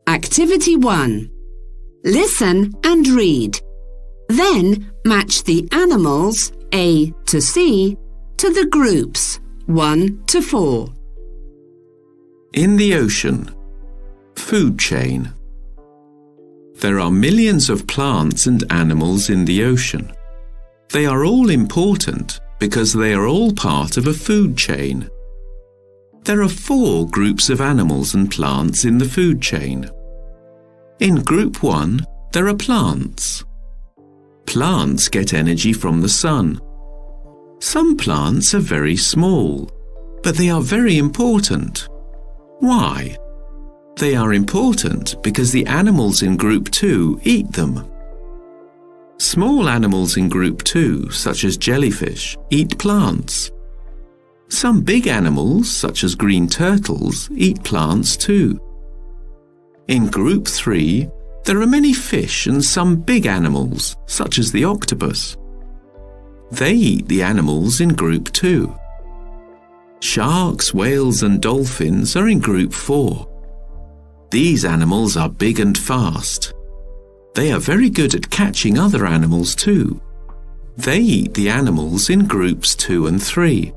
Activity 1. Listen and read. Then match the animals A to C to the groups 1 to 4. In the ocean. Food chain. There are millions of plants and animals in the ocean. They are all important because they are all part of a food chain. There are 4 groups of animals and plants in the food chain. In Group 1, there are plants. Plants get energy from the sun. Some plants are very small, but they are very important. Why? They are important because the animals in Group 2 eat them. Small animals in Group 2, such as jellyfish, eat plants. Some big animals, such as green turtles, eat plants too. In Group 3, there are many fish and some big animals, such as the octopus. They eat the animals in Group 2. Sharks, whales and dolphins are in Group 4. These animals are big and fast. They are very good at catching other animals too. They eat the animals in Groups 2 and 3.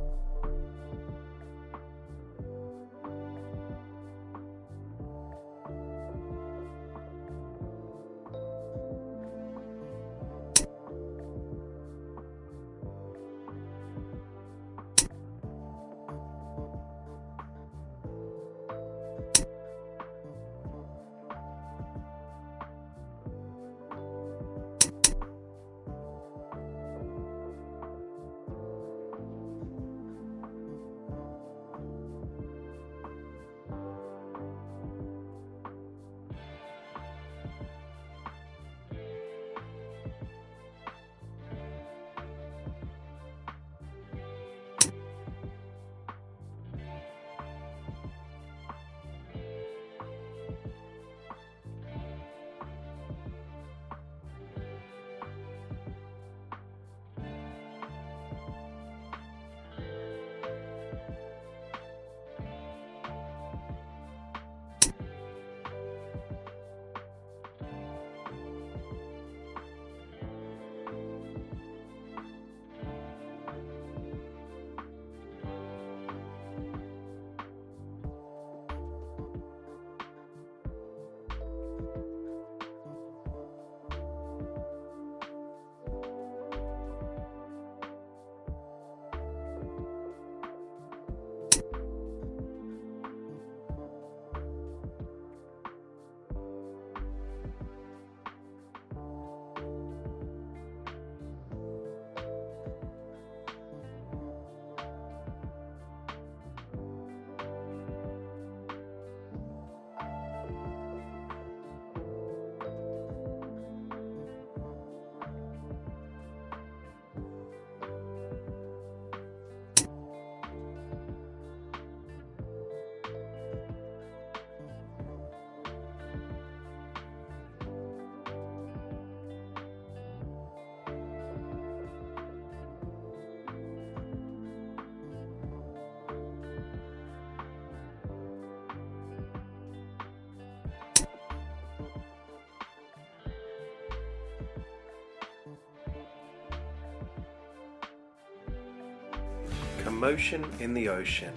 Commotion in the Ocean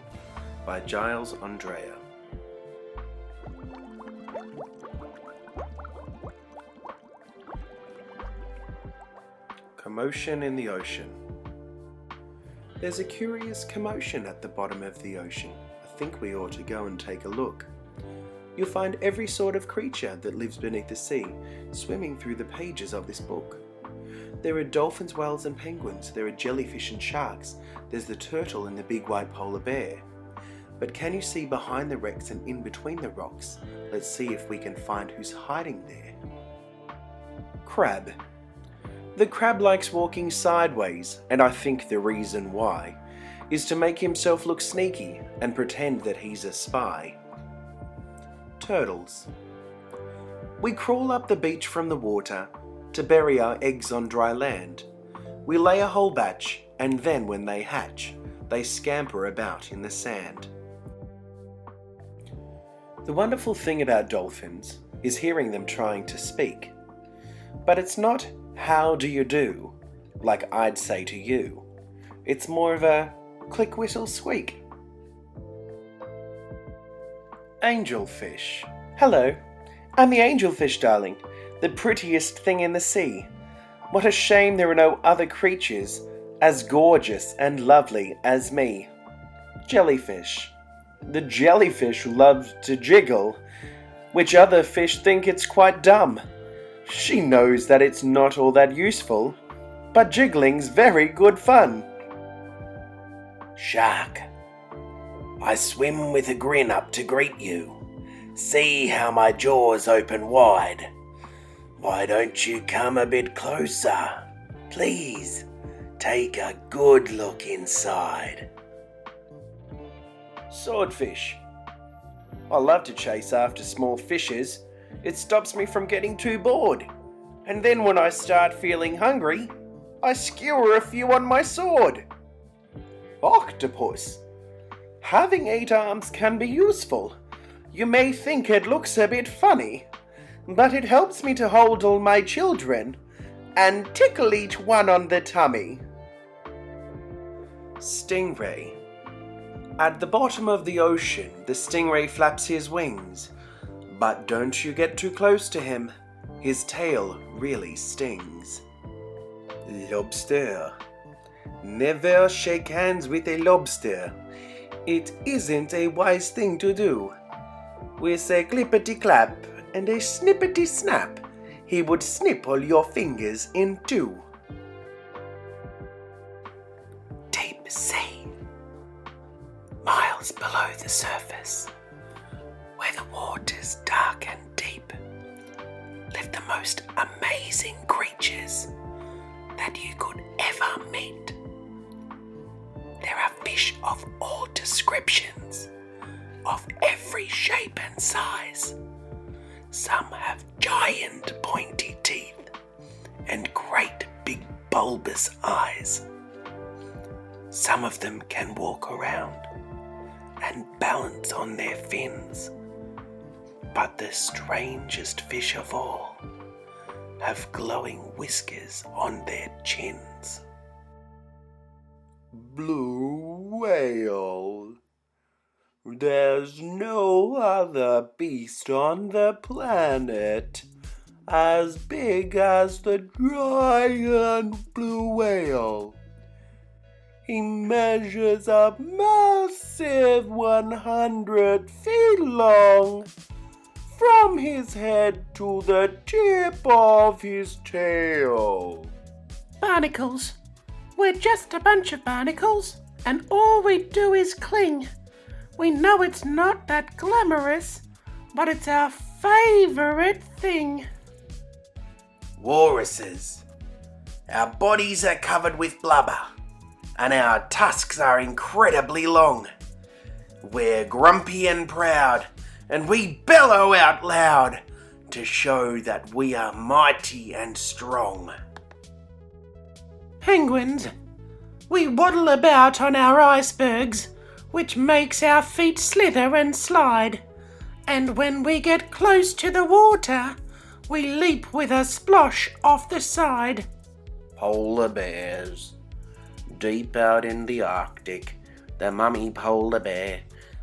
by Giles Andrea. Commotion in the Ocean. There's a curious commotion at the bottom of the ocean. I think we ought to go and take a look. You'll find every sort of creature that lives beneath the sea swimming through the pages of this book. There are dolphins, whales and penguins. There are jellyfish and sharks. There's the turtle and the big white polar bear. But can you see behind the wrecks and in between the rocks? Let's see if we can find who's hiding there. Crab. The crab likes walking sideways, and I think the reason why is to make himself look sneaky and pretend that he's a spy. Turtles. We crawl up the beach from the water to bury our eggs on dry land. We lay a whole batch, and then when they hatch, they scamper about in the sand. The wonderful thing about dolphins is hearing them trying to speak. But it's not "how do you do" like I'd say to you. It's more of a click whistle squeak. Angelfish. Hello, I'm the angelfish, darling, the prettiest thing in the sea. What a shame there are no other creatures as gorgeous and lovely as me. Jellyfish. The jellyfish loves to jiggle, which other fish think it's quite dumb. She knows that it's not all that useful, but jiggling's very good fun. Shark. I swim with a grin up to greet you. See how my jaws open wide. Why don't you come a bit closer? Please, take a good look inside. Swordfish. I love to chase after small fishes. It stops me from getting too bored. And then when I start feeling hungry, I skewer a few on my sword. Octopus. Having 8 arms can be useful. You may think it looks a bit funny, but it helps me to hold all my children and tickle each one on the tummy. Stingray. At the bottom of the ocean, the stingray flaps his wings. But don't you get too close to him. His tail really stings. Lobster. Never shake hands with a lobster. It isn't a wise thing to do. With a clippity-clap and a snippety-snap, he would snip all your fingers in two. Deep sea. Miles below the surface, where the water's dark and deep, live the most amazing creatures that you could ever meet. There are fish of all descriptions, of every shape and size. Some have giant pointy teeth and great big bulbous eyes. Some of them can walk around and balance on their fins. But the strangest fish of all have glowing whiskers on their chins. Blue whale. There's no other beast on the planet as big as the giant blue whale. He measures a massive 100 feet long, from his head to the tip of his tail. Barnacles. We're just a bunch of barnacles, and all we do is cling. We know it's not that glamorous, but it's our favourite thing. Walruses. Our bodies are covered with blubber, and our tusks are incredibly long. We're grumpy and proud, and we bellow out loud to show that we are mighty and strong. Penguins. We waddle about on our icebergs, which makes our feet slither and slide. And when we get close to the water, we leap with a splosh off the side. Polar bears. Deep out in the Arctic, the mummy polar bear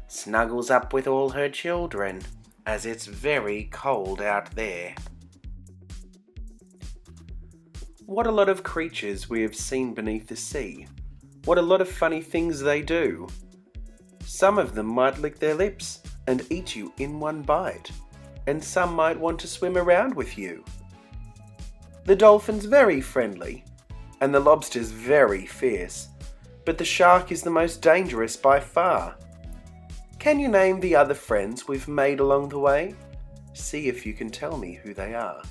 snuggles up with all her children as it's very cold out there. What a lot of creatures we have seen beneath the sea. What a lot of funny things they do. Some of them might lick their lips and eat you in one bite, and some might want to swim around with you. The dolphin's very friendly, and the lobster's very fierce, but the shark is the most dangerous by far. Can you name the other friends we've made along the way? See if you can tell me who they are.